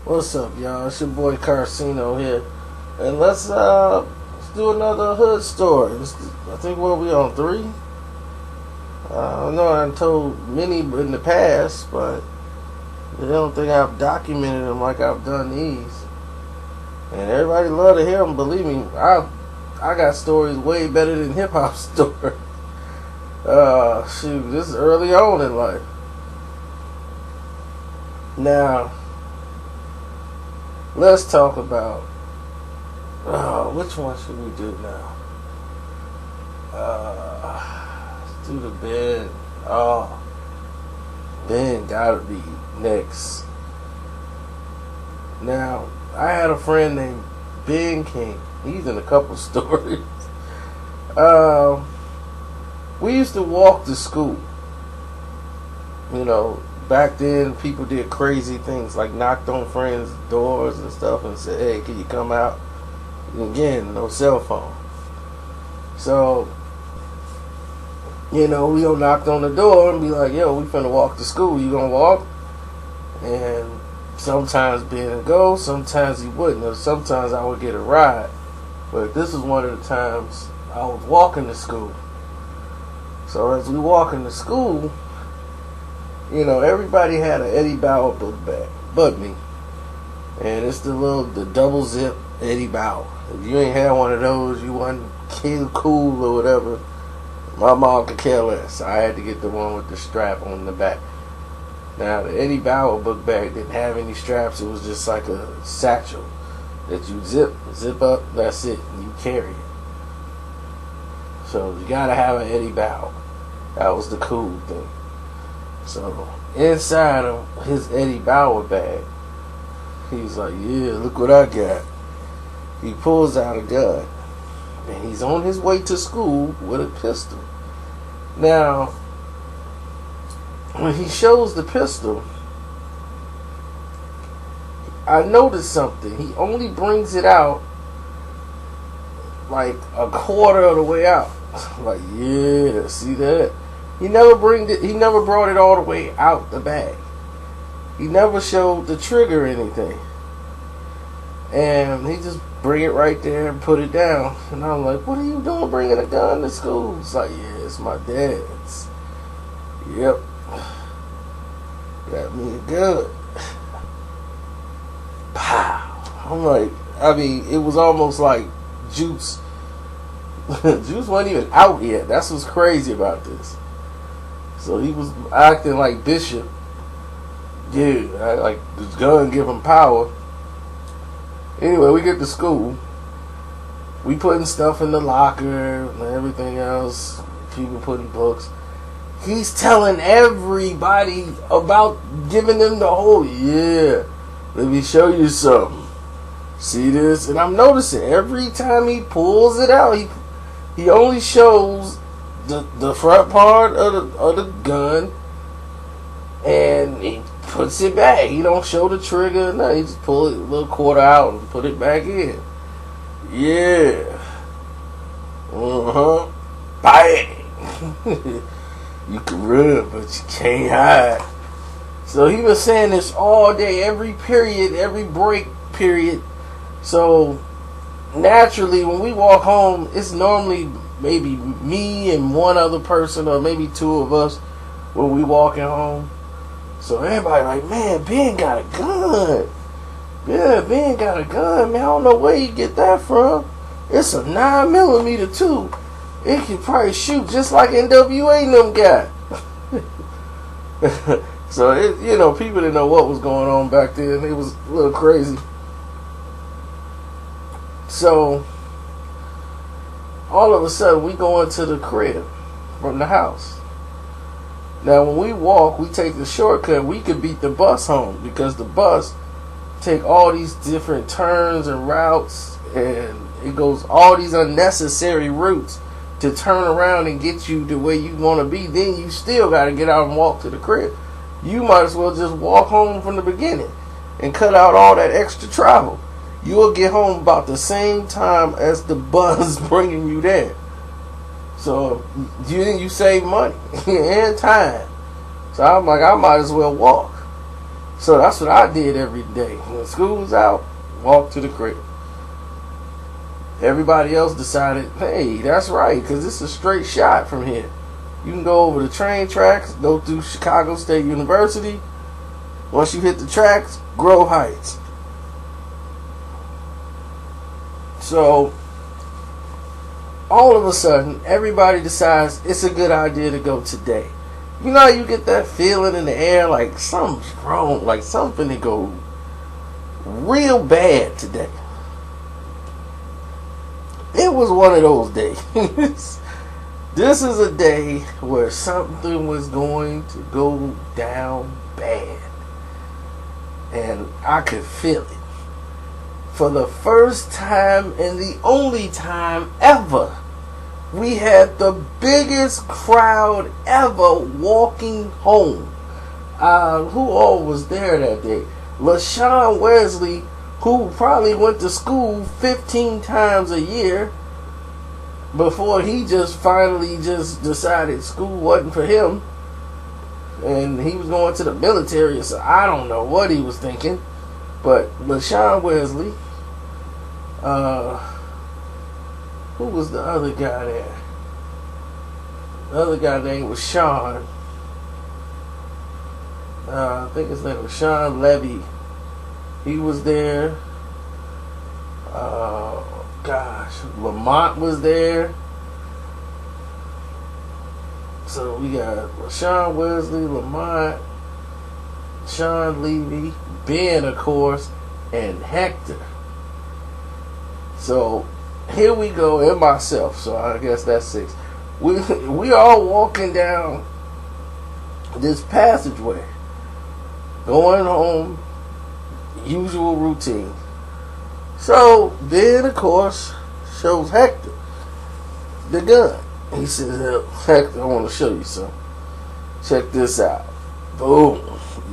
What's up, y'all? It's your boy Karceno here, and let's do another hood story. I think what we on 3. I know I told many in the past, but I don't think I've documented them like I've done these. And everybody love to hear them. Believe me, I got stories way better than hip hop stories. Shoot, this is early on in life. Now, let's talk about which one should we do now? Let's do the Ben. Ben gotta be next. Now, I had a friend named Ben King. He's in a couple stories. We used to walk to school. You know, back then people did crazy things like knocked on friends' doors and stuff and said, "Hey, can you come out?" And again, no cell phone. So, you know, we all knocked on the door and be like, "Yo, we finna walk to school. You gonna walk?" And sometimes Ben would go, sometimes he wouldn't. Or sometimes I would get a ride. But this is one of the times I was walking to school. So as we walking to school, you know, everybody had an Eddie Bauer book bag, but me. And it's the double zip Eddie Bauer. If you ain't had one of those, you wasn't cool or whatever. My mom could care less. I had to get the one with the strap on the back. Now, the Eddie Bauer book bag didn't have any straps. It was just like a satchel that you zip up, that's it, and you carry it. So you gotta have an Eddie Bauer. That was the cool thing. So inside of his Eddie Bauer bag, he's like, "Yeah, look what I got." He pulls out a gun, and he's on his way to school with a pistol. Now, when he shows the pistol, I noticed something. He only brings it out like a quarter of the way out. Like, yeah, see that? He never brought it all the way out the bag. He never showed the trigger or anything. And he just bring it right there and put it down. And I'm like, "What are you doing bringing a gun to school?" It's like, "Yeah, it's my dad's." Yep. Got me a gun. Pow. I'm like, it was almost like Juice. Juice wasn't even out yet. That's what's crazy about this. So he was acting like Bishop. Yeah, like this gun give him power. Anyway, we get to school. We putting stuff in the locker and everything else. People putting books. He's telling everybody about giving them the whole, "Yeah, let me show you something. See this?" And I'm noticing every time he pulls it out, he only shows the front part of the gun, and he puts it back. He don't show the trigger. No, he just pull it a little quarter out and put it back in. Yeah. Bang. You can run, but you can't hide. So he was saying this all day, every period, every break period. So naturally, when we walk home, it's normally maybe me and one other person, or maybe 2 of us, when we walking home. So everybody like, "Man, Ben got a gun. Yeah, Ben got a gun, man. I don't know where you get that from. It's a 9mm too. It can probably shoot just like NWA and them got." So people didn't know what was going on back then. It was a little crazy. So all of a sudden, we go into the crib from the house. Now, when we walk, we take the shortcut. We could beat the bus home because the bus take all these different turns and routes, and it goes all these unnecessary routes to turn around and get you to where you want to be. Then you still got to get out and walk to the crib. You might as well just walk home from the beginning and cut out all that extra travel. You'll get home about the same time as the bus bringing you there. So you save money and time. So I'm like, I might as well walk. So that's what I did every day. When school was out, walk to the crib. Everybody else decided, hey, that's right, because it's a straight shot from here. You can go over the train tracks, go through Chicago State University. Once you hit the tracks, Grove Heights. So, all of a sudden, everybody decides it's a good idea to go today. You know how you get that feeling in the air like something's wrong, like something to go real bad today. It was one of those days. This is a day where something was going to go down bad. And I could feel it. For the first time and the only time ever, we had the biggest crowd ever walking home. Who all was there that day? LaShawn Wesley, who probably went to school 15 times a year before he just finally just decided school wasn't for him. And he was going to the military, so I don't know what he was thinking. But LaShawn Wesley, who was the other guy there? The other guy name was Sean. I think his name was Sean Levy. He was there. Lamont was there. So we got Sean Wesley, Lamont, Sean Levy, Ben, of course, and Hector. So here we go, and myself. So I guess that's 6. We all walking down this passageway, going home, usual routine. So Ben, of course, shows Hector the gun. He says, Hector, I want to show you something. Check this out. Boom.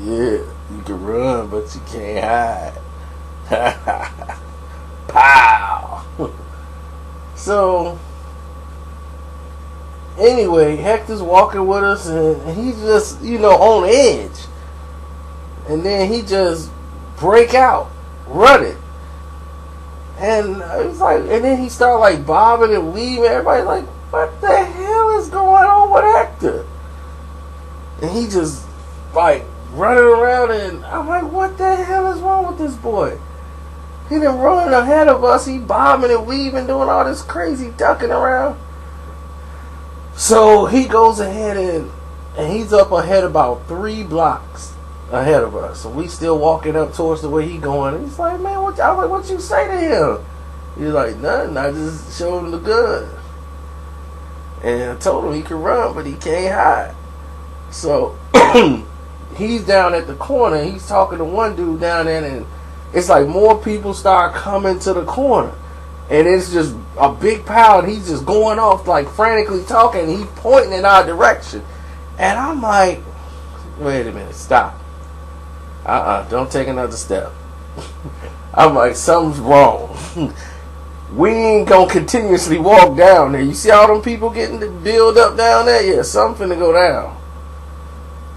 Yeah, you can run, but you can't hide. Pow. So, anyway, Hector's walking with us, and he's just, on edge. And then he just break out, running. And it's like, and then he started like bobbing and weaving. Everybody's like, what the hell is going on with Hector? And he just like running around, and I'm like, what the hell is wrong with this boy? He done running ahead of us. He bobbing and weaving, doing all this crazy ducking around. So he goes ahead and he's up ahead about 3 blocks ahead of us. So we still walking up towards the way he going. And he's like, man, what you say to him? He's like, nothing. I just showed him the gun. And I told him he can run, but he can't hide. So he's down at the corner. He's talking to one dude down there, and it's like more people start coming to the corner. And it's just a big pile, and he's just going off like frantically talking, and he's pointing in our direction. And I'm like, wait a minute, stop. Don't take another step. I'm like, something's wrong. We ain't gonna continuously walk down there. You see all them people getting the build up down there? Yeah, something to go down.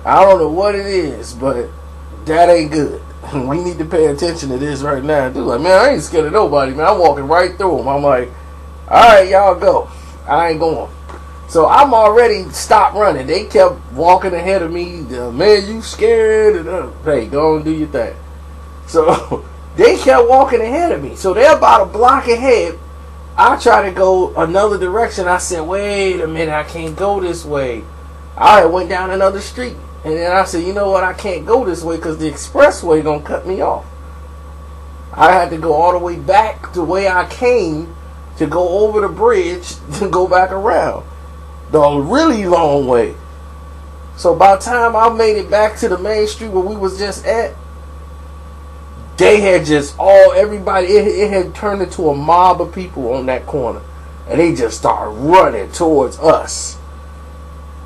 I don't know what it is, but that ain't good. We need to pay attention to this right now. Dude, like, man, I ain't scared of nobody, man. I'm walking right through them. I'm like, alright, y'all go. I ain't going. So I'm already stopped running. They kept walking ahead of me. Man, you scared? Hey, go and do your thing. So they kept walking ahead of me. So they're about a block ahead. I try to go another direction. I said, wait a minute, I can't go this way. I went down another street. And then I said, you know what, I can't go this way because the expressway going to cut me off. I had to go all the way back to the way I came to go over the bridge to go back around. The really long way. So by the time I made it back to the main street where we was just at, they had just everybody, it had turned into a mob of people on that corner. And they just started running towards us.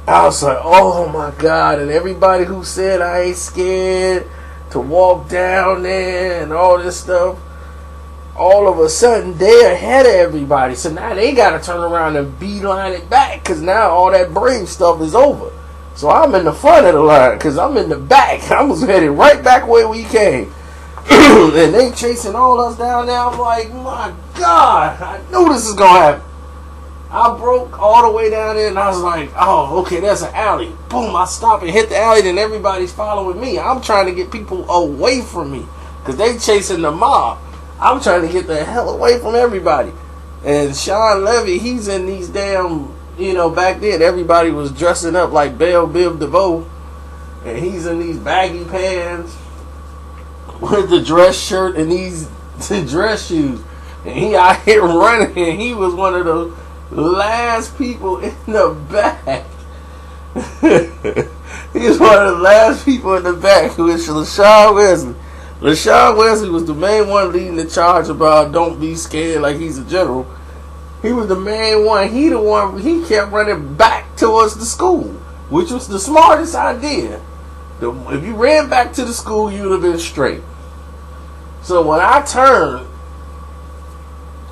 I was like, oh my God. And everybody who said I ain't scared to walk down there and all this stuff, all of a sudden they're ahead of everybody. So now they got to turn around and beeline it back because now all that brave stuff is over. So I'm in the front of the line because I'm in the back. I was headed right back where we came. And they chasing all us down there. I'm like, my God, I knew this is going to happen. I broke all the way down there and I was like, oh, okay, there's an alley. Boom, I stop and hit the alley, then everybody's following me. I'm trying to get people away from me because they chasing the mob. I'm trying to get the hell away from everybody. And Sean Levy, he's in these damn, back then everybody was dressing up like Belle Biv DeVoe. And he's in these baggy pants with the dress shirt and these dress shoes. And he out here running, and he was one of the last people in the back. He was one of the last people in the back, who is LaShawn Wesley. LaShawn Wesley was the main one leading the charge about don't be scared like he's a general. He was the main one. He kept running back towards the school, which was the smartest idea. If you ran back to the school, you would have been straight. So when I turned,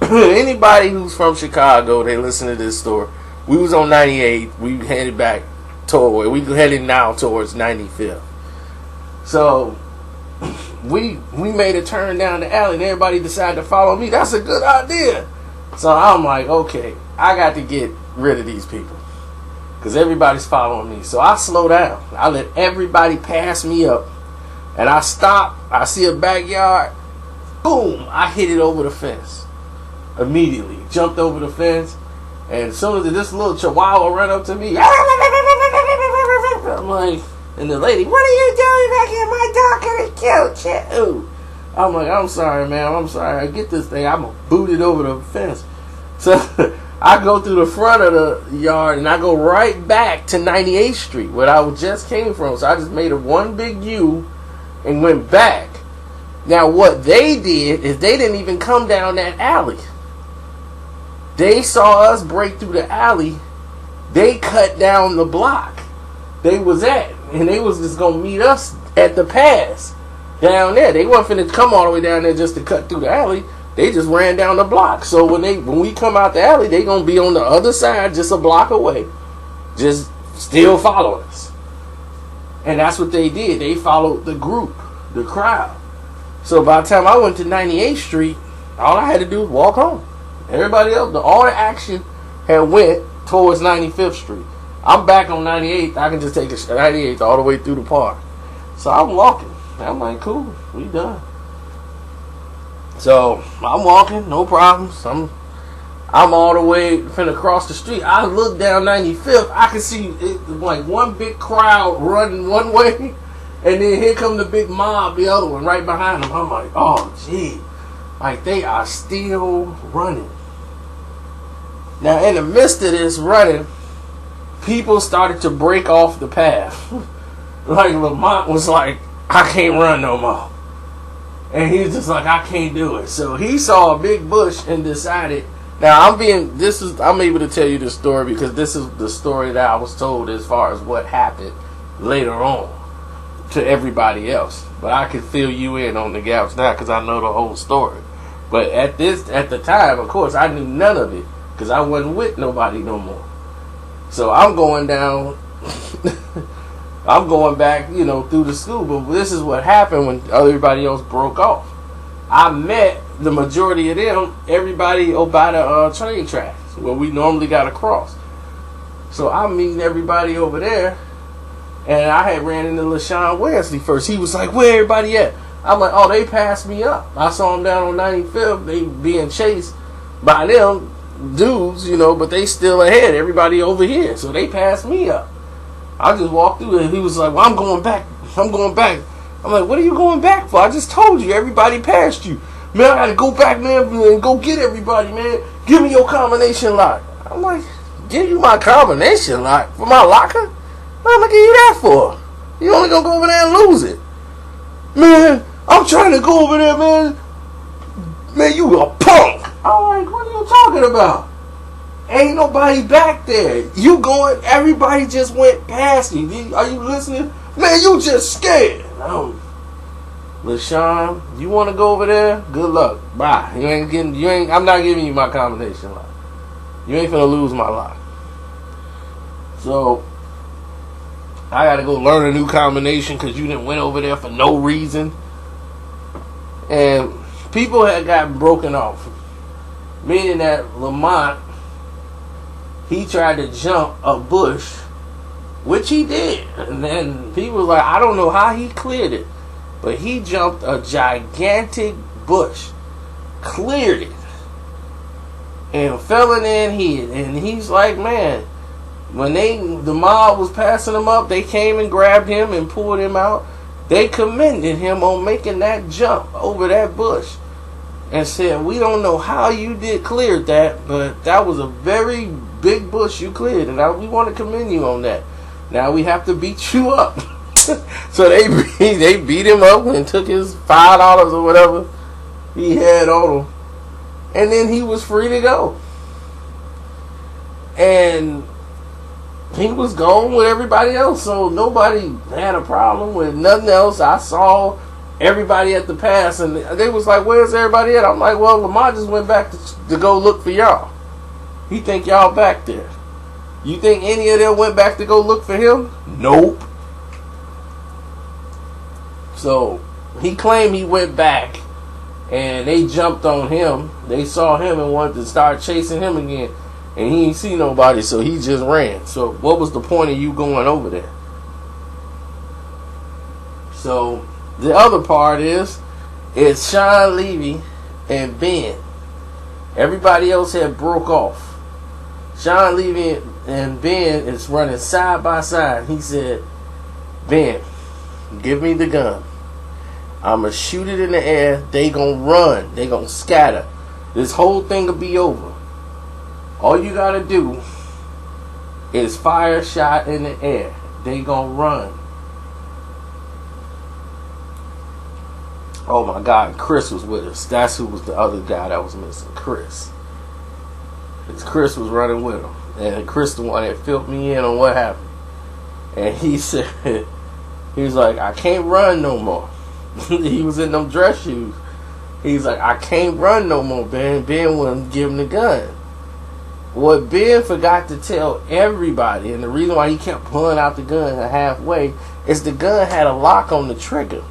anybody who's from Chicago, they listen to this story. We was on 98. We headed back toward, we headed now towards 95th. So we made a turn down the alley, and everybody decided to follow me. That's a good idea. So I'm like, okay, I got to get rid of these people because everybody's following me. So I slow down. I let everybody pass me up, and I stop. I see a backyard. Boom! I hit it over the fence immediately. Jumped over the fence, and as soon as this little chihuahua ran up to me, I'm like, and the lady, what are you doing back here? My dog got killed. Ooh. I'm like, I'm sorry, ma'am. I'm sorry. I get this thing. I'm booted over the fence. So I go through the front of the yard and I go right back to 98th Street, where I just came from. So I just made a one big U and went back. Now what they did is they didn't even come down that alley. They saw us break through the alley. They cut down the block they was at, and they was just gonna meet us at the pass down there. They wasn't finna come all the way down there just to cut through the alley. They just ran down the block. So when we come out the alley, they gonna be on the other side, just a block away, just still following us. And that's what they did. They followed the group, the crowd. So by the time I went to 98th Street, all I had to do was walk home. Everybody else, all the action had went towards 95th Street. I'm back on 98th. I can just take the 98th all the way through the park. So I'm walking. I'm like, cool, we done. So I'm walking, no problems. I'm all the way finna cross the street. I look down 95th. I can see it, like one big crowd running one way, and then here come the big mob, the other one right behind them. I'm like, oh gee, like they are still running. Now in the midst of this running, people started to break off the path. Like Lamont was like, I can't run no more. And he was just like, I can't do it. So he saw a big bush and decided. Now I'm able to tell you this story because this is the story that I was told as far as what happened later on to everybody else. But I can fill you in on the gaps now because I know the whole story. But at the time, of course, I knew none of it because I wasn't with nobody no more. So I'm going down. I'm going back, through the school. But this is what happened when everybody else broke off. I met the majority of them, everybody by the train tracks where we normally got to cross. So I'm meeting everybody over there, and I had ran into LaShawn Wesley first. He was like, where everybody at? I'm like, oh, they passed me up. I saw them down on 95th. They being chased by them dudes, but they still ahead. Everybody over here. So they passed me up. I just walked through and he was like, well, I'm going back. I'm like, what are you going back for? I just told you, everybody passed you. Man, I gotta go back, man, and go get everybody, man. Give me your combination lock. I'm like, give you my combination lock for my locker? What am I give you that for? You only gonna go over there and lose it. Man, I'm trying to go over there, man. Man, you a punk. I'm like, what are you talking about? Ain't nobody back there. You going, everybody just went past you. Are you listening? Man, you just scared. LaShawn, you want to go over there? Good luck. Bye. I'm not giving you my combination lock. You ain't finna lose my lock. So I got to go learn a new combination because you didn't went over there for no reason. And people had gotten broken off. Meaning that Lamont, he tried to jump a bush, which he did. And then people was like, I don't know how he cleared it. But he jumped a gigantic bush. Cleared it. And fell in there and hid. And he's like, man, when the mob was passing him up, they came and grabbed him and pulled him out. They commended him on making that jump over that bush. And said, we don't know how you cleared that, but that was a very big bush you cleared. And we want to commend you on that. Now we have to beat you up. So they beat him up and took his $5 or whatever he had on him. And then he was free to go. And he was gone with everybody else. So nobody had a problem with nothing else. I saw everybody at the pass, and they was like, where's everybody at? I'm like, well, Lamont just went back to go look for y'all. He think y'all back there. You think any of them went back to go look for him? Nope. So he claimed he went back and they jumped on him. They saw him and wanted to start chasing him again, and he didn't see nobody, so he just ran. So what was the point of you going over there? So the other part is Sean Levy and Ben. Everybody else had broke off. Sean Levy and Ben is running side by side. He said, Ben, give me the gun. I'm going to shoot it in the air. They going to run. They going to scatter. This whole thing will be over. All you got to do is fire a shot in the air. They going to run. Oh my God, Chris was with us. That's who was the other guy that was missing, Chris. Chris was running with him. And Chris the one that filled me in on what happened. And he said, he was like, I can't run no more. He was in them dress shoes. He's like, I can't run no more, Ben. Ben wouldn't give him the gun. What Ben forgot to tell everybody, and the reason why he kept pulling out the gun halfway, is the gun had a lock on the trigger.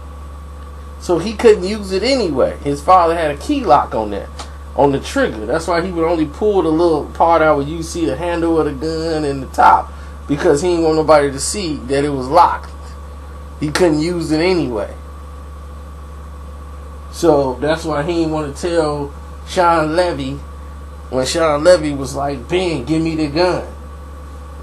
So he couldn't use it anyway. His father had a key lock on that, on the trigger. That's why he would only pull the little part out where you see the handle of the gun and the top, because he didn't want nobody to see that it was locked. He couldn't use it anyway. So that's why he didn't want to tell Sean Levy, when Sean Levy was like, Ben, give me the gun.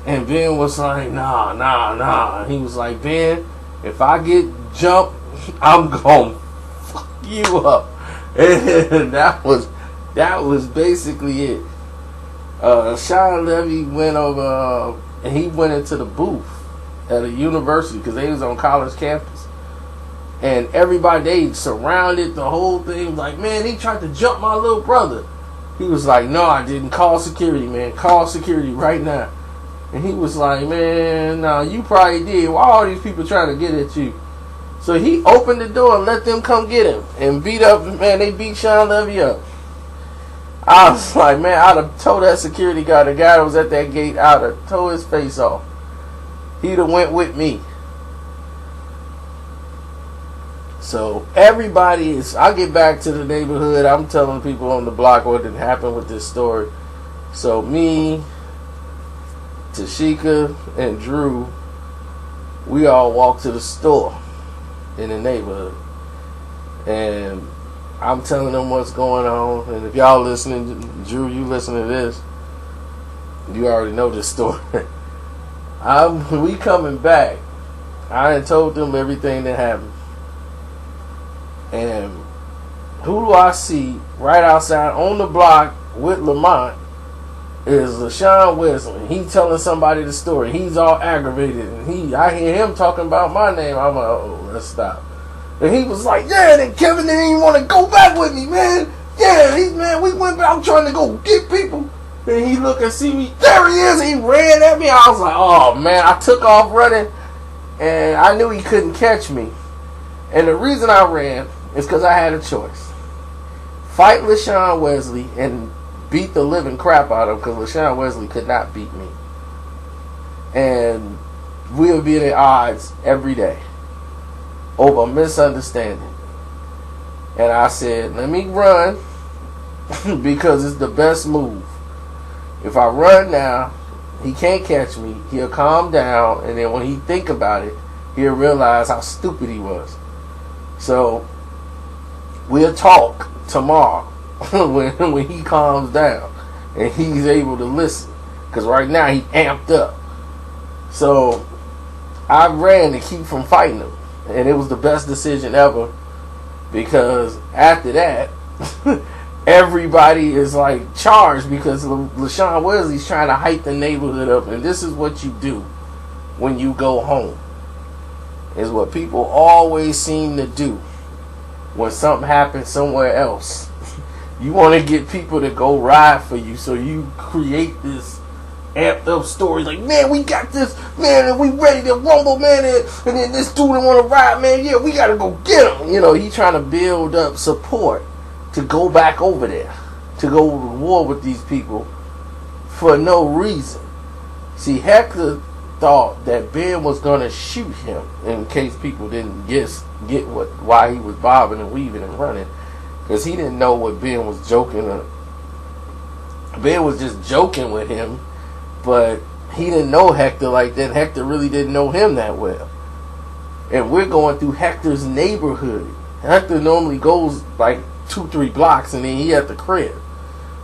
And Ben was like, nah. He was like, Ben, if I get jumped, I'm going to fuck you up. And that was basically it. Sean Levy went over, and he went into the booth at a university, because they was on college campus. And everybody, they surrounded the whole thing, like, man, he tried to jump my little brother. He was like, no, I didn't. Call security, man. Call security right now. And he was like, man, no, you probably did. Why are all these people trying to get at you? So he opened the door and let them come get him. And beat up, man, they beat Sean Levy up. I was like, man, I'd have told that security guard, the guy that was at that gate, I'd have tore his face off. He'd have went with me. So everybody is, I get back to the neighborhood, I'm telling people on the block what had happened with this story. So me, Tashika, and Drew, we all walked to the store in the neighborhood. And I'm telling them what's going on. And if y'all listening, Drew, you listen to this, you already know this story. We coming back. I done told them everything that happened. And who do I see right outside on the block with Lamont is LaShawn Wesley. He telling somebody the story. He's all aggravated. And I hear him talking about my name. I'm like, oh, let's stop. And he was like, yeah, then Kevin didn't even want to go back with me, man. Yeah, man, we went back. I'm trying to go get people. And he look and see me. There he is. He ran at me. I was like, oh, man. I took off running. And I knew he couldn't catch me. And the reason I ran is because I had a choice. Fight LaShawn Wesley and beat the living crap out of him, because LaShawn Wesley could not beat me. And we'll be at odds every day over a misunderstanding. And I said, let me run because it's the best move. If I run now, he can't catch me. He'll calm down, and then when he think about it, he'll realize how stupid he was. So we'll talk tomorrow when he calms down and he's able to listen. Because right now he amped up. So I ran to keep from fighting him, and it was the best decision ever. Because after that, everybody is like charged because LaShawn Wesley's trying to hype the neighborhood up, and this is what you do when you go home. Is what people always seem to do when something happens somewhere else. You want to get people to go ride for you, so you create this amped up story like, man, we got this, man, and we ready to rumble, man, and then this dude want to ride, man, yeah, we got to go get him. You know, he trying to build up support to go back over there, to go to war with these people for no reason. See, Hector thought that Ben was going to shoot him in case people didn't get why he was bobbing and weaving and running, because he didn't know what Ben was joking. Ben was just joking with him, but he didn't know Hector like that. Hector really didn't know him that well. And we're going through Hector's neighborhood. Hector normally goes like 2-3 blocks and then he at the crib.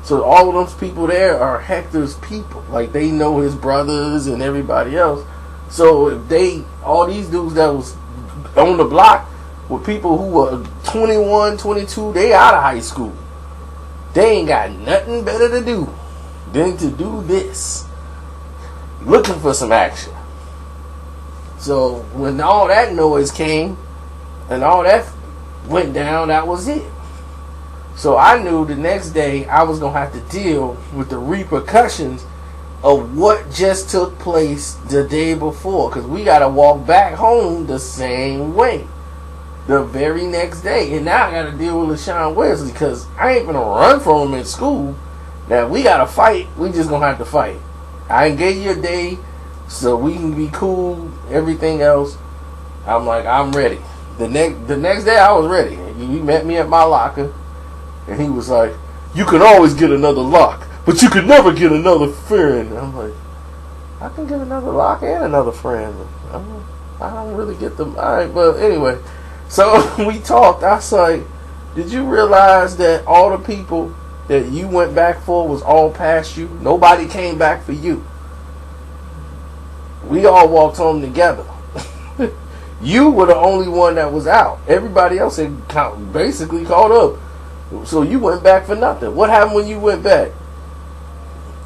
So all of those people there are Hector's people. Like, they know his brothers and everybody else. So if all these dudes that was on the block were people who were 21, 22, they out of high school. They ain't got nothing better to do than to do this. Looking for some action. So when all that noise came and all that went down, that was it. So I knew the next day I was going to have to deal with the repercussions of what just took place the day before. Because we got to walk back home the same way the very next day. And now I got to deal with LaShawn Wesley because I ain't going to run from him in school. Now we got to fight. We just going to have to fight. I gave you a day so we can be cool, everything else. I'm like, I'm ready. The next day I was ready. He met me at my locker. And he was like, you can always get another lock, but you can never get another friend. And I'm like, I can get another lock and another friend. I don't really get them. Alright, but anyway. So we talked. I was like, did you realize that all the people that you went back for was all past you? Nobody came back for you. We all walked home together. You were the only one that was out. Everybody else had basically caught up. So you went back for nothing. What happened when you went back?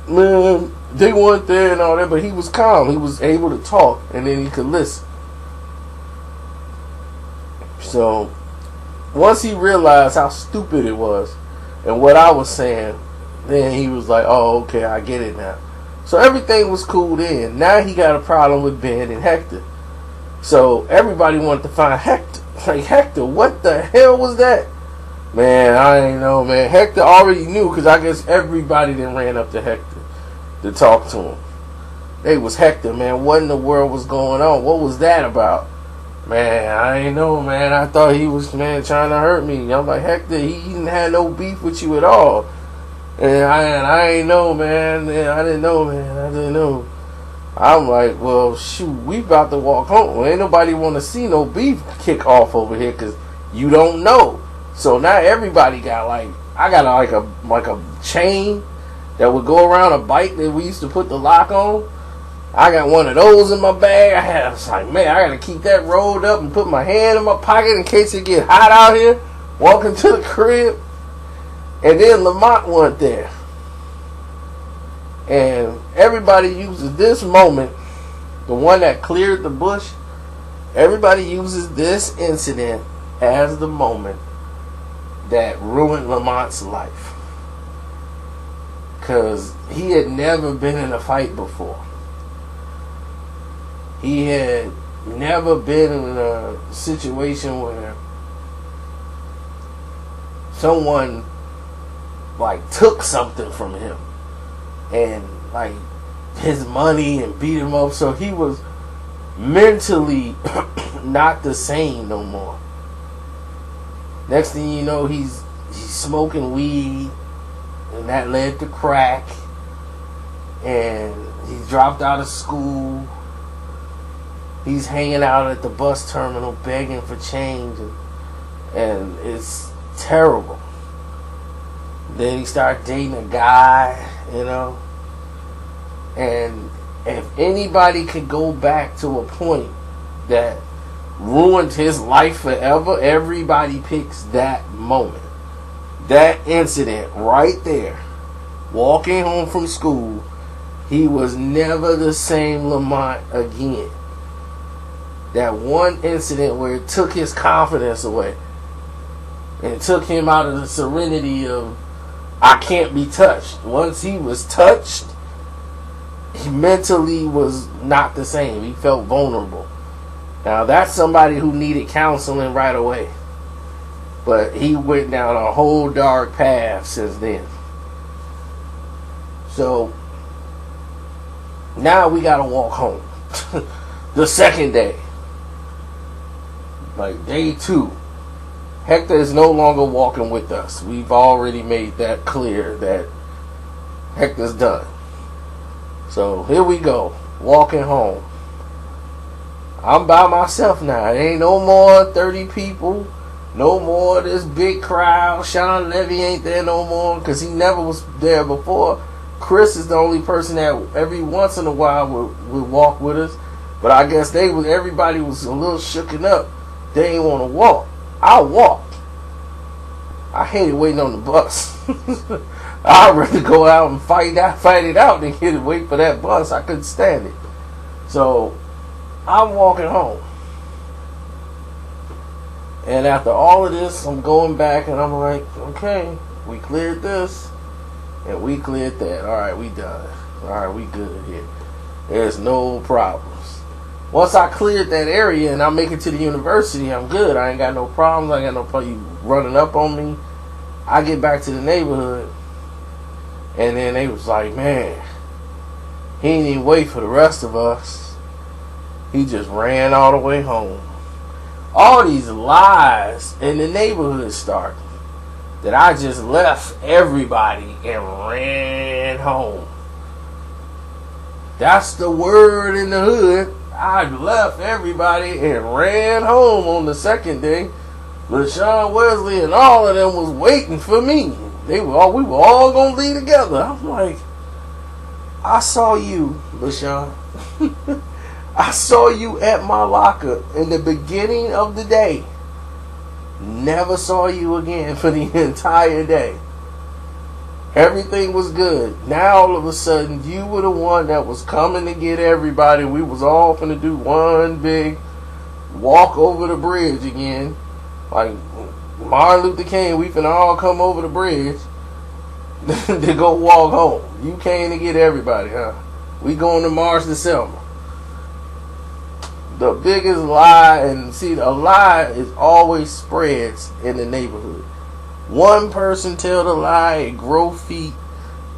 Man, they weren't there and all that, but he was calm. He was able to talk, and then he could listen. So once he realized how stupid it was and what I was saying, then he was like, oh, okay, I get it now. So everything was cool then. Now he got a problem with Ben and Hector. So everybody wanted to find Hector. Like, Hector, what the hell was that? Man, I ain't know, man. Hector already knew, because I guess everybody then ran up to Hector to talk to him. They was Hector, man. What in the world was going on? What was that about? Man, I ain't know, man. I thought he was, man, trying to hurt me. I'm like, Hector, he didn't have no beef with you at all. And I ain't know, man. I didn't know, man. I didn't know. I'm like, well, shoot, we about to walk home. Well, ain't nobody want to see no beef kick off over here, because you don't know. So now everybody got I got like a chain that would go around a bike that we used to put the lock on. I got one of those in my bag. I was like, man, I got to keep that rolled up and put my hand in my pocket in case it get hot out here. Walking to the crib. And then Lamont went there. And everybody uses this moment, the one that cleared the bush, everybody uses this incident as the moment that ruined Lamont's life. Because he had never been in a fight before. He had never been in a situation where someone took something from him and his money and beat him up. So he was, mentally not the same no more. Next thing you know, he's smoking weed, and that led to crack, and he dropped out of school. He's hanging out at the bus terminal begging for change, and it's terrible. Then he started dating a guy, and if anybody could go back to a point that ruined his life forever, everybody picks that moment. That incident right there. Walking home from school, he was never the same Lamont again. That one incident where it took his confidence away. And it took him out of the serenity of, I can't be touched. Once he was touched, he mentally was not the same. He felt vulnerable. Now that's somebody who needed counseling right away. But he went down a whole dark path since then. So now we gotta walk home. The second day. Like day 2. Hector is no longer walking with us. We've already made that clear that Hector's done. So here we go. Walking home. I'm by myself now. It ain't no more 30 people. No more of this big crowd. Sean Levy ain't there no more because he never was there before. Chris is the only person that every once in a while would walk with us. But I guess everybody was a little shooken up. They ain't want to walk. I walked. I hated waiting on the bus. I'd rather go out and fight it out than wait for that bus. I couldn't stand it. So I'm walking home. And after all of this, I'm going back and I'm like, okay, we cleared this and we cleared that. Alright, we done. Alright, we good here. There's no problems. Once I cleared that area and I make it to the university, I'm good. I ain't got no problems. I ain't got no problem running up on me. I get back to the neighborhood and then they was like, man, he didn't even wait for the rest of us. He just ran all the way home. All these lies in the neighborhood start. That I just left everybody and ran home. That's the word in the hood. I left everybody and ran home on the second day. LaShawn Wesley and all of them was waiting for me. We were all gonna leave together. I'm like, I saw you, LaShawn. I saw you at my locker in the beginning of the day. Never saw you again for the entire day. Everything was good. Now all of a sudden you were the one that was coming to get everybody. We was all finna do one big walk over the bridge again. Like Martin Luther King, we finna all come over the bridge to go walk home. You came to get everybody, huh? We going to March to Selma. The biggest lie, and see, a lie is always spreads in the neighborhood. One person tell the lie, it grow feet,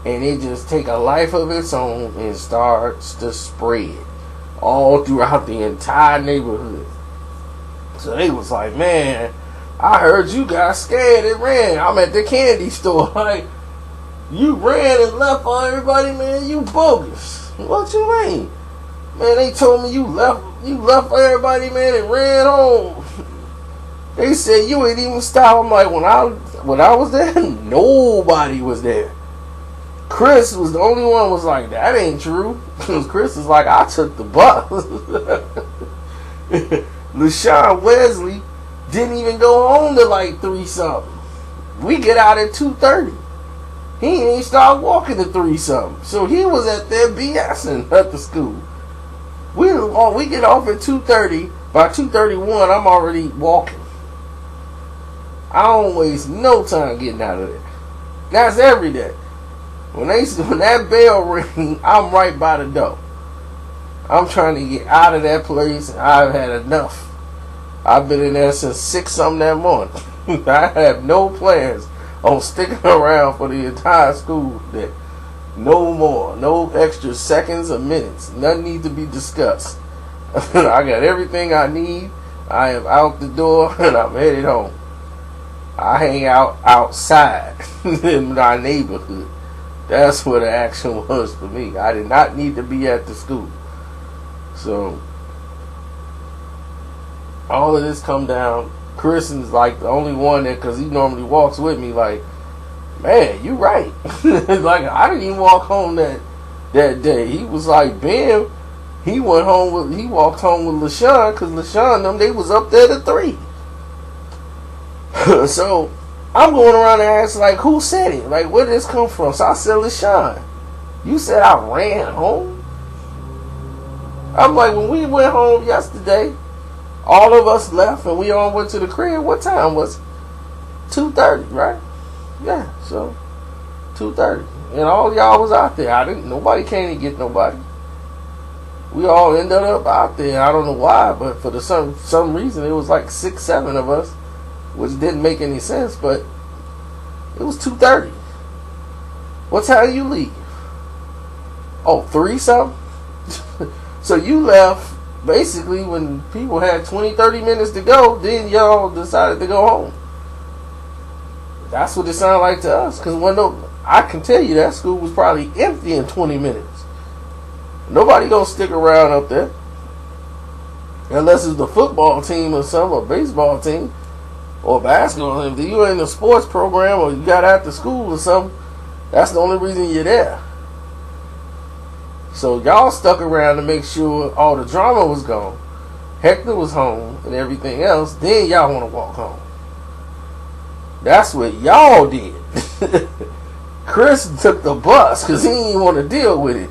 and it just take a life of its own and starts to spread all throughout the entire neighborhood. So they was like, man, I heard you got scared and ran. I'm at the candy store. Like, you ran and left on everybody, man. You bogus. What you mean? Man, they told me you left everybody, man, and ran home. They said you ain't even stop. I'm like, when I was there, nobody was there. Chris was the only one was like, that ain't true. Because Chris is like, I took the bus. LaShawn Wesley didn't even go home to like 3-something. We get out at 2:30. He ain't start walking to 3-something. So he was at there BSing at the school. We get off at 2:30. By 2:31, I'm already walking. I don't waste no time getting out of there. That's every day. When that bell ring, I'm right by the door. I'm trying to get out of that place. I've had enough. I've been in there since 6-something that morning. I have no plans on sticking around for the entire school day. No more. No extra seconds or minutes. Nothing needs to be discussed. I got everything I need. I am out the door and I'm headed home. I hang out outside in my neighborhood. That's what the action was for me. I did not need to be at the school. So all of this come down. Chris is like the only one that, because he normally walks with me, like, man, you right. Like, I didn't even walk home that day. He was like, Ben, he walked home with LaShawn, because LaShawn them, they was up there to 3. So I'm going around and asking, like, who said it? Like, where did this come from? So I said, LaShawn, you said I ran home? I'm like, when we went home yesterday, all of us left and we all went to the crib. What time was it? 2:30, right? Yeah, so 2:30. And all y'all was out there. Nobody came to get nobody. We all ended up out there. I don't know why, but for some reason it was like 6, 7 of us, which didn't make any sense, but it was 2:30. What time you leave? Oh, 3 something? So you left basically when people had 20, 30 minutes to go, then y'all decided to go home. That's what it sounded like to us. Because I can tell you that school was probably empty in 20 minutes. Nobody gonna stick around up there. Unless it's the football team or something, or baseball team, or basketball. If you're in a sports program or you got after school or something, that's the only reason you're there. So y'all stuck around to make sure all the drama was gone, Hector was home, and everything else. Then y'all want to walk home. That's what y'all did. Chris took the bus because he didn't want to deal with it.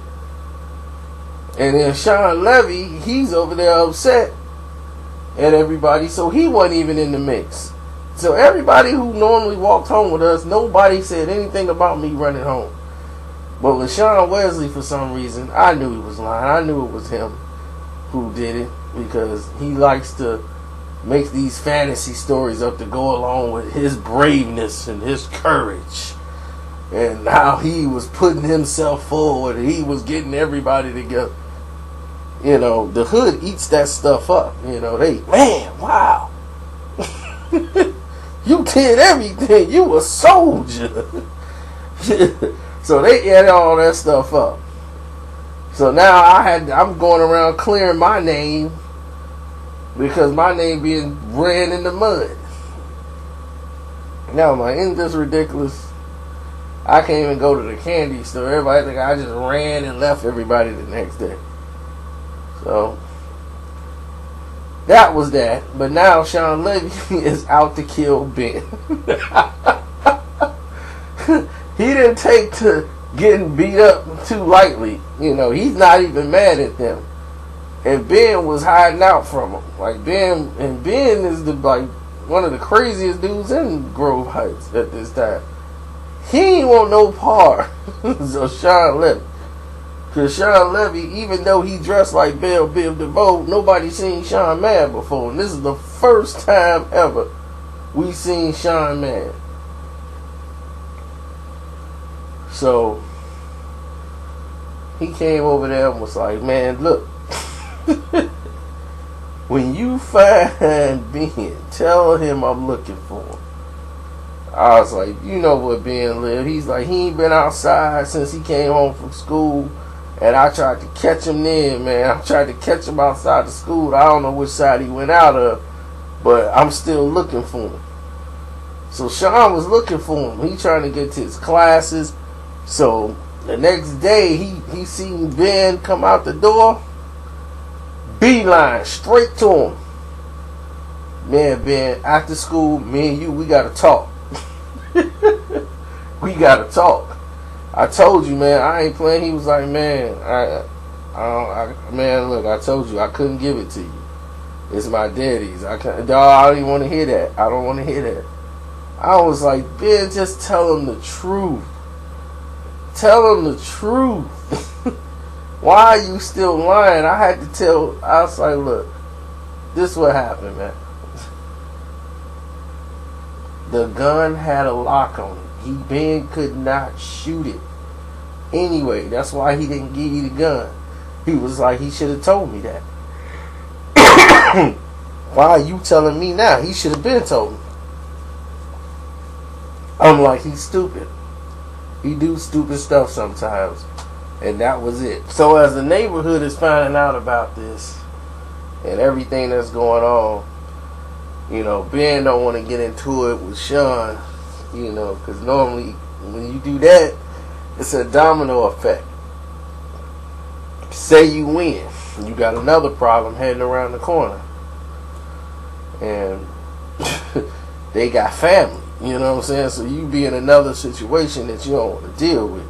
And then Sean Levy, he's over there upset at everybody, so he wasn't even in the mix. So everybody who normally walked home with us, nobody said anything about me running home. But with Sean Wesley, for some reason, I knew he was lying. I knew it was him who did it, because he likes to make these fantasy stories up to go along with his braveness and his courage, and how he was putting himself forward and he was getting everybody together. You know, the hood eats that stuff up. You know, man, wow. You did everything. You a soldier. So they ate all that stuff up. So now I'm going around clearing my name because my name being ran in the mud. Now, isn't this ridiculous? I can't even go to the candy store. Everybody think I just ran and left everybody the next day. So that was that. But now Sean Levy is out to kill Ben. He didn't take to getting beat up too lightly. You know, he's not even mad at them. And Ben was hiding out from him. Like Ben is one of the craziest dudes in Grove Heights at this time. He ain't want no part of Sean Levy. Because Sean Levy, even though he dressed like Belle Biv DeVoe, nobody seen Sean mad before. And this is the first time ever we seen Sean mad. So he came over there and was like, man, look, when you find Ben, tell him I'm looking for him. I was like, you know what Ben live. He's like, he ain't been outside since he came home from school. And I tried to catch him then, man. I tried to catch him outside the school. I don't know which side he went out of, but I'm still looking for him. So Sean was looking for him. He trying to get to his classes. So the next day, he seen Ben come out the door, beeline straight to him. Man, Ben, after school, me and you, we gotta talk. We gotta talk. I told you, man, I ain't playing. He was like, man, man, look, I told you I couldn't give it to you. It's my daddy's. I don't even want to hear that. I don't want to hear that. I was like, Ben, just tell him the truth. Tell him the truth. Why are you still lying? I was like, look, this is what happened, man. The gun had a lock on it. Ben could not shoot it. Anyway, that's why he didn't give you the gun. He was like, he should have told me that. Why are you telling me now? He should have been told me. I'm like, he's stupid. He do stupid stuff sometimes. And that was it. So as the neighborhood is finding out about this and everything that's going on, you know, Ben don't want to get into it with Sean, you know, because normally when you do that, it's a domino effect. Say you win, you got another problem heading around the corner. And they got family, you know what I'm saying? So you be in another situation that you don't want to deal with.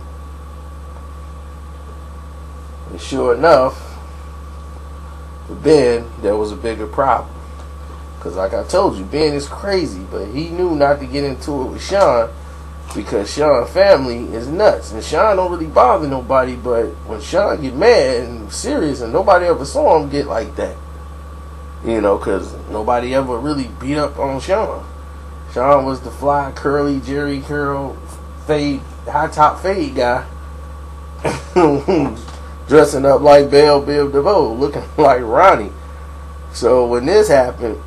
And sure enough, for Ben, there was a bigger problem. Because like I told you, Ben is crazy, but he knew not to get into it with Sean because Sean's family is nuts. And Sean don't really bother nobody, but when Sean get mad and serious, and nobody ever saw him get like that. You know, because nobody ever really beat up on Sean. Sean was the fly, curly, Jerry curl, fade, high top fade guy. Dressing up like Belle Biv DeVoe, looking like Ronnie. So when this happened,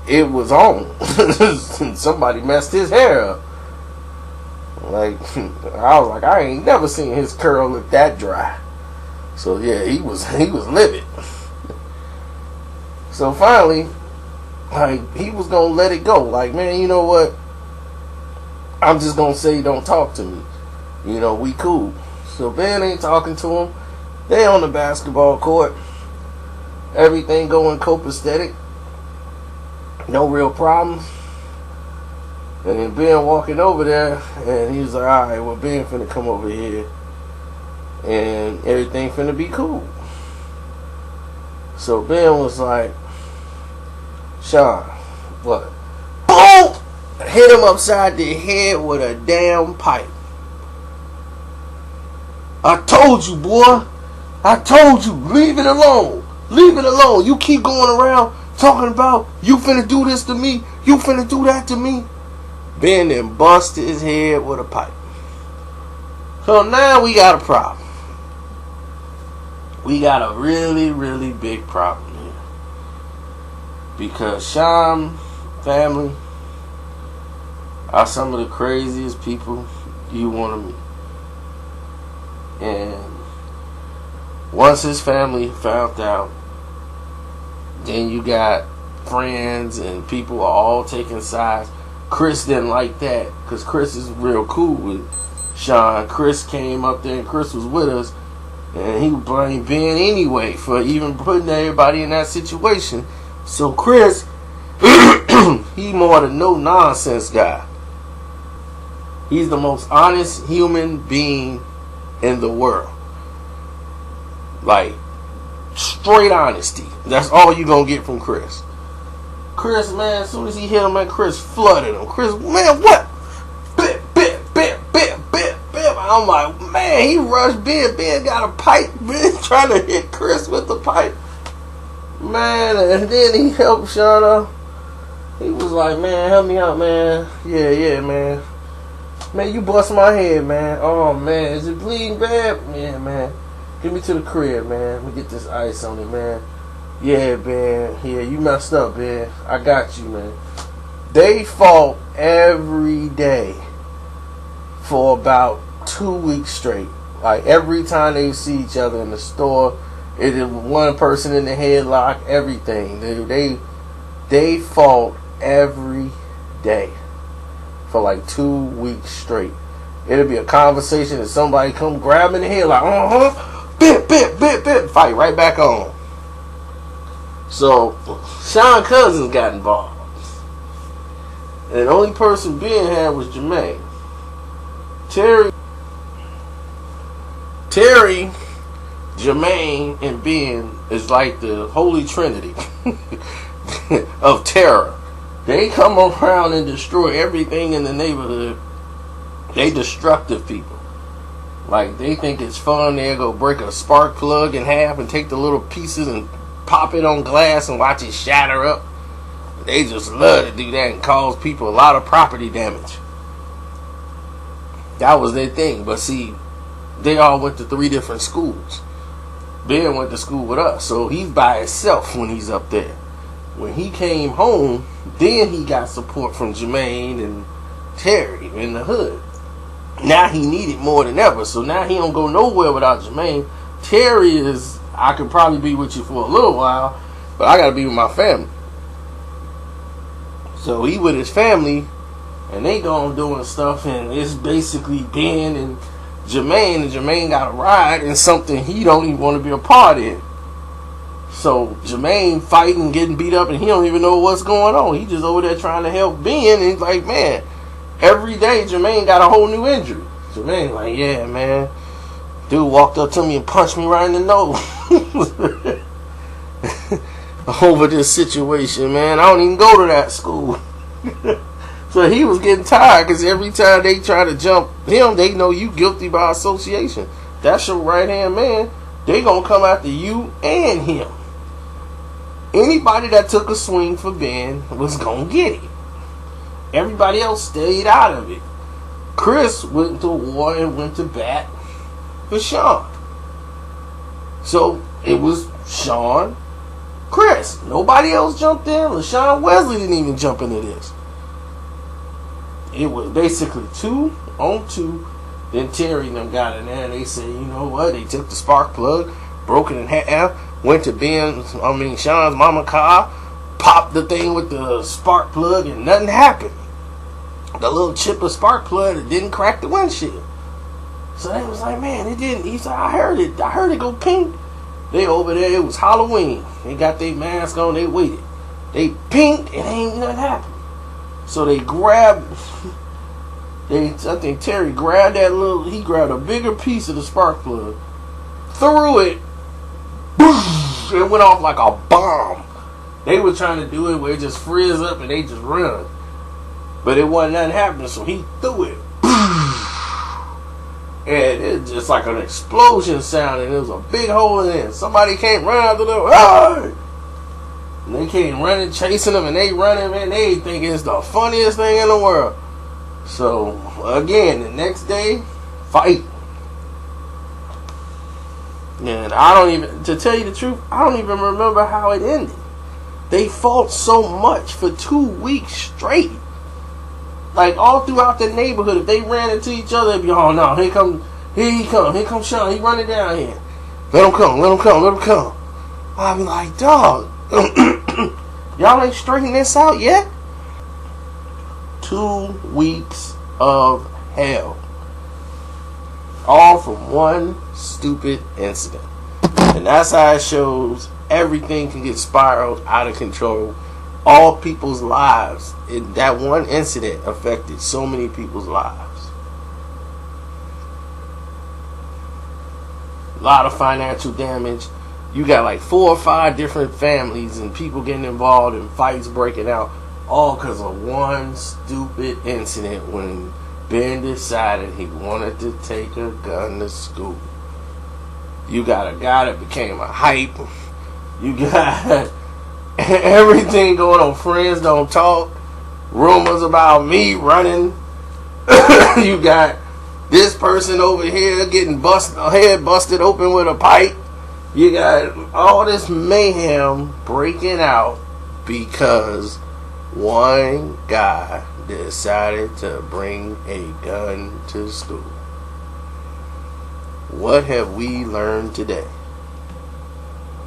it was on. Somebody messed his hair up. Like, I was like, I ain't never seen his curl look that dry. So yeah, he was livid. So finally, like, he was gonna let it go. Like, man, you know what? I'm just gonna say don't talk to me. You know, we cool. So Ben ain't talking to him. They on the basketball court. Everything going copacetic. No real problems. And then Ben walking over there, and he's like, alright, well, Ben finna come over here. And everything finna be cool. So Ben was like, Sean, what? Boom! Hit him upside the head with a damn pipe. I told you, boy. I told you. Leave it alone. Leave it alone. You keep going around talking about you finna do this to me. You finna do that to me. Ben then busted his head with a pipe. So now we got a problem. We got a really, really big problem here. Because Sean family are some of the craziest people you want to meet. And once his family found out, then you got friends and people are all taking sides. Chris didn't like that because Chris is real cool with Sean. Chris came up there and Chris was with us, and he blamed Ben anyway for even putting everybody in that situation. So Chris, he more than no nonsense guy. He's the most honest human being in the world. Like, straight honesty. That's all you gonna get from Chris. Chris, man, as soon as he hit him, man, Chris flooded him. Chris, man, what? Bip, bip, bip, bip, bip, bip. I'm like, man, he rushed Ben. Ben got a pipe. Ben trying to hit Chris with the pipe. Man, and then he helped Sean out. He was like, man, help me out, man. Yeah, man. Man, you bust my head, man. Oh, man, is it bleeding bad? Yeah, man. Get me to the crib, man. Let me get this ice on it, man. Yeah, Ben. Yeah, you messed up, Ben. I got you, man. They fought every day for about 2 weeks straight. Like, every time they would see each other in the store, it was one person in the headlock, everything. They fought every day for like 2 weeks straight. It'll be a conversation and somebody come grab in the head like, bip, bip, bip, bip, fight right back on. So Sean Cousins got involved, and the only person Ben had was Jermaine. Terry, Jermaine, and Ben is like the holy trinity of terror. They come around and destroy everything in the neighborhood. They destructive people. Like, they think it's fun. They'll go break a spark plug in half and take the little pieces and pop it on glass and watch it shatter up. They just love to do that and cause people a lot of property damage. That was their thing. But see, they all went to 3 different schools. Ben went to school with us, so he's by himself when he's up there. When he came home, then he got support from Jermaine and Terry in the hood. Now he needed more than ever, so now he don't go nowhere without Jermaine. Terry is, I could probably be with you for a little while, but I gotta be with my family. So he with his family, and they going doing stuff, and it's basically Ben and Jermaine got a ride in something he don't even want to be a part in. So Jermaine fighting, getting beat up, and he don't even know what's going on. He just over there trying to help Ben, and he's like, man, every day Jermaine got a whole new injury. Jermaine like, yeah, man, dude walked up to me and punched me right in the nose over this situation, man. I don't even go to that school. So he was getting tired, because every time they try to jump him, they know you guilty by association. That's your right hand man. They gonna come after you and him. Anybody that took a swing for Ben was gonna get it. Everybody else stayed out of it. Chris went to war and went to bat for Sean. So it was Sean, Chris. Nobody else jumped in. LaShawn Wesley didn't even jump into this. It was basically 2-on-2. Then Terry and them got in there, and they said, you know what? They took the spark plug, broke it in half, went to Sean's mama car, popped the thing with the spark plug, and nothing happened. The little chip of spark plug, it didn't crack the windshield. So they was like, man, it didn't. He said, I heard it go pink. They over there, it was Halloween. They got their mask on, they waited. They pinked, and ain't nothing happened. So they grabbed, I think Terry grabbed he grabbed a bigger piece of the spark plug, threw it, it went off like a bomb. They were trying to do it where it just frizz up and they just run. But it wasn't nothing happening, so he threw it. And it just like an explosion sound, and there was a big hole in it. Somebody came running after them. Ah! And they came running, chasing them, and they running, man. They think it's the funniest thing in the world. So, again, the next day, fight. And to tell you the truth, I don't even remember how it ended. They fought so much for 2 weeks straight. Like, all throughout the neighborhood, if they ran into each other, it'd be, oh no, here he comes Sean, he running down here. Let him come. I'd be like, dog, y'all ain't straightened this out yet? 2 weeks of hell. All from one stupid incident. And that's how it shows everything can get spiraled out of control. All people's lives. That one incident affected so many people's lives. A lot of financial damage. You got like 4 or 5 different families and people getting involved and fights breaking out. All because of one stupid incident when Ben decided he wanted to take a gun to school. You got a guy that became a hype. You got everything going on. Friends don't talk. Rumors about me running. You got this person over here getting head busted open with a pipe. You got all this mayhem breaking out because one guy decided to bring a gun to school. What have we learned today?